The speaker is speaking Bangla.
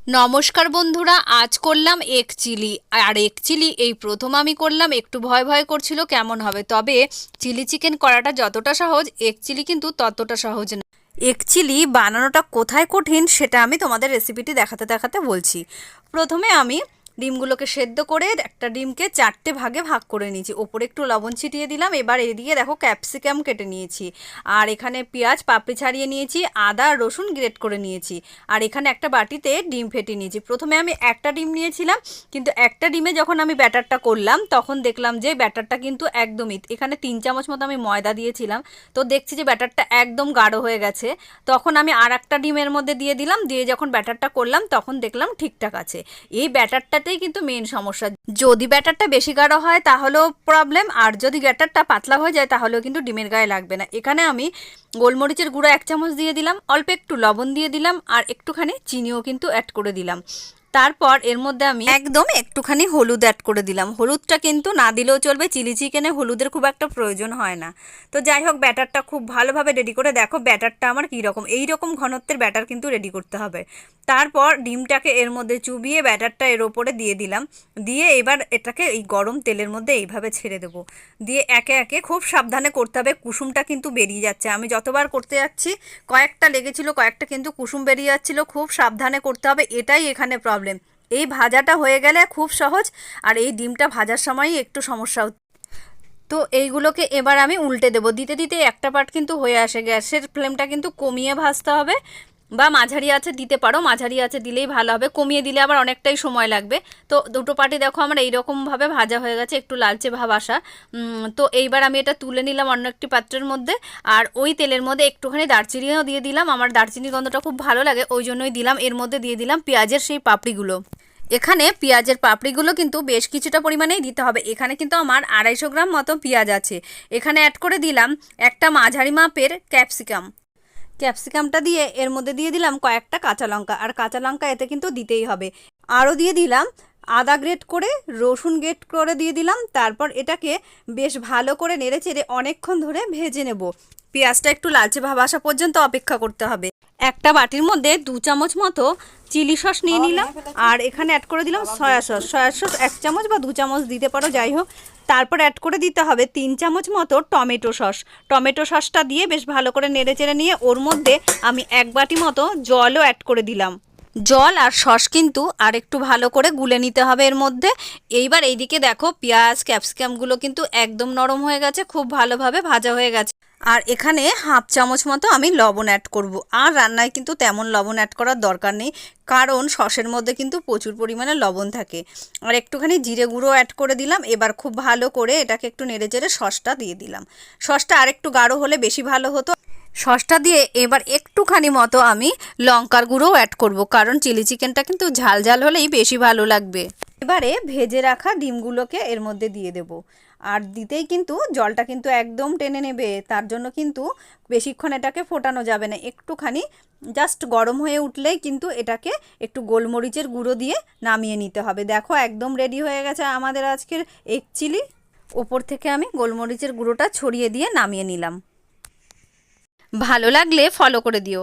নমস্কার বন্ধুরা, আজ করলাম এগ চিলি। আর এগ চিলি এই প্রথম আমি করলাম, একটু ভয় ভয় করছিল কেমন হবে। তবে চিলি চিকেন করাটা যতটা সহজ, এগ চিলি কিন্তু ততটা সহজ না। এগ চিলি বানানোটা কোথায় কঠিন সেটা আমি তোমাদের রেসিপিটি দেখাতে দেখাতে বলছি। প্রথমে আমি ডিমগুলোকে সেদ্ধ করে একটা ডিমকে 4টে ভাগে ভাগ করে নিয়েছি, ওপরে একটু লবণ ছিটিয়ে দিলাম। এবার এদিকে দেখো ক্যাপসিকাম কেটে নিয়েছি, আর এখানে পেঁয়াজ পাপড়ি ছাড়িয়ে নিয়েছি, আদা রসুন গ্রেট করে নিয়েছি, আর এখানে একটা বাটিতে ডিম ফেটে নিয়েছি। প্রথমে আমি একটা ডিম নিয়েছিলাম, কিন্তু একটা ডিমে যখন আমি ব্যাটারটা করলাম তখন দেখলাম যে ব্যাটারটা কিন্তু একদমই, এখানে 3 চামচ মতো আমি ময়দা দিয়েছিলাম, তো দেখছি যে ব্যাটারটা একদম গাঢ় হয়ে গেছে। তখন আমি আর একটা ডিমের মধ্যে দিয়ে দিলাম, দিয়ে যখন ব্যাটারটা করলাম তখন দেখলাম ঠিকঠাক আছে। এই ব্যাটারটাতেই কিন্তু মেন সমস্যা, যদি ব্যাটারটা বেশি গাঢ় হয় তাহলেও প্রবলেম, আর যদি ব্যাটারটা পাতলা হয়ে যায় তাহলেও কিন্তু ডিমের গায়ে লাগবে না। এখানে আমি গোলমরিচের গুঁড়ো 1 চামচ দিয়ে দিলাম, অল্প একটু লবণ দিয়ে দিলাম, আর একটুখানি চিনিও কিন্তু অ্যাড করে দিলাম। তারপর এর মধ্যে আমি একদম একটুখানি হলুদ অ্যাড করে দিলাম। হলুদটা কিন্তু না দিলেও চলবে, চিলি চিকেনে হলুদের খুব একটা প্রয়োজন হয় না। তো যাই হোক, ব্যাটারটা খুব ভালোভাবে রেডি করে দেখো ব্যাটারটা আমার কীরকম, এইরকম ঘনত্বের ব্যাটার কিন্তু রেডি করতে হবে। তারপর ডিমটাকে এর মধ্যে চুবিয়ে ব্যাটারটা এর ওপরে দিয়ে দিলাম, দিয়ে এবার এটাকে এই গরম তেলের মধ্যে এইভাবে ছেড়ে দেবো। দিয়ে একে একে খুব সাবধানে করতে হবে, কুসুমটা কিন্তু বেরিয়ে যাচ্ছে। আমি যতবার করতে যাচ্ছি কয়েকটা লেগেছিল, কয়েকটা কিন্তু কুসুম বেরিয়ে যাচ্ছিলো। খুব সাবধানে করতে হবে, এটাই এখানে প্রবলেম। এই ভাজাটা হয়ে গেলে খুব সহজ, আর এই ডিমটা ভাজার সময়ই একটু সমস্যা হচ্ছে। তো এইগুলোকে এবার আমি উল্টে দেবো, দিতে দিতে একটা পার্ট কিন্তু হয়ে আসে। গ্যাসের ফ্লেমটা কিন্তু কমিয়ে ভাজতে হবে, বা মাঝারি আছে দিতে পারো, মাঝারি আছে দিলেই ভালো হবে, কমিয়ে দিলে আবার অনেকটাই সময় লাগবে। তো দুটো পার্টি দেখো আমার এইরকমভাবে ভাজা হয়ে গেছে, একটু লালচে ভাব আসা। তো এইবার আমি এটা তুলে নিলাম অন্য একটি পাত্রের মধ্যে, আর ওই তেলের মধ্যে একটুখানি দারচিনিও দিয়ে দিলাম। আমার দারচিনি গন্ধটা খুব ভালো লাগে, ওই জন্যই দিলাম। এর মধ্যে দিয়ে দিলাম পেঁয়াজের সেই পাপড়িগুলো। এখানে পেঁয়াজের পাপড়িগুলো কিন্তু বেশ কিছুটা পরিমাণেই দিতে হবে। এখানে কিন্তু আমার 250 গ্রাম মতো পেঁয়াজ আছে। এখানে অ্যাড করে দিলাম একটা মাঝারি মাপের ক্যাপসিকাম। ক্যাপসিকামটা দিয়ে এর মধ্যে দিয়ে দিলাম কয়েকটা কাঁচা লঙ্কা, আর কাঁচা লঙ্কা এতে কিন্তু দিতেই হবে। আরও দিয়ে দিলাম আদা গ্রেট করে, রসুন গ্রেট করে দিয়ে দিলাম। তারপর এটাকে বেশ ভালো করে নেড়েচেড়ে অনেকক্ষণ ধরে ভেজে নেব। পেঁয়াজটা একটু লালচে ভাব আসা পর্যন্ত অপেক্ষা করতে হবে। একটা বাটির মধ্যে 2 চামচ মতো চিলি সস নিয়ে নিলাম, আর এখানে অ্যাড করে দিলাম সয়া সস। সয়া সস 1 চামচ বা 2 চামচ দিতে পারো, যাই হোক। তারপর অ্যাড করে দিতে হবে 3 চামচ মতো টমেটো সস। টমেটো সসটা দিয়ে বেশ ভালো করে নেড়েচেড়ে নিয়ে ওর মধ্যে আমি 1 বাটি মতো জলও অ্যাড করে দিলাম। জল আর সস কিন্তু আর একটু ভালো করে গুলে নিতে হবে এর মধ্যে। এইবার এইদিকে দেখো পেঁয়াজ ক্যাপসিকামগুলো কিন্তু একদম নরম হয়ে গেছে, খুব ভালোভাবে ভাজা হয়ে গেছে। আর এখানে 1/2 চামচ মতো আমি লবণ অ্যাড করব। আর রান্নায় কিন্তু তেমন লবণ অ্যাড করার দরকার নেই, কারণ সসের মধ্যে কিন্তু প্রচুর পরিমাণে লবণ থাকে। আর একটুখানি জিরে গুঁড়ো অ্যাড করে দিলাম। এবার খুব ভালো করে এটাকে একটু নেড়েচেড়ে সসটা দিয়ে দিলাম। সসটা আরেকটু গাঢ় হলে বেশি ভালো হতো। সসটা দিয়ে এবার একটুখানি মতো আমি লঙ্কার গুঁড়োও অ্যাড করব, কারণ চিলি চিকেনটা কিন্তু ঝাল ঝাল হলেই বেশি ভালো লাগবে। এবারে ভেজে রাখা ডিমগুলোকে এর মধ্যে দিয়ে দেব, আর দিতেই কিন্তু জলটা কিন্তু একদম টেনে নেবে। তার জন্য কিন্তু বেশিক্ষণ এটাকে ফোটানো যাবে না, একটুখানি জাস্ট গরম হয়ে উঠলেই কিন্তু এটাকে একটু গোলমরিচের গুঁড়ো দিয়ে নামিয়ে নিতে হবে। দেখো একদম রেডি হয়ে গেছে আমাদের আজকের এগ চিলি। ওপর থেকে আমি গোলমরিচের গুঁড়োটা ছড়িয়ে দিয়ে নামিয়ে নিলাম। ভালো লাগলে ফলো করে দিও।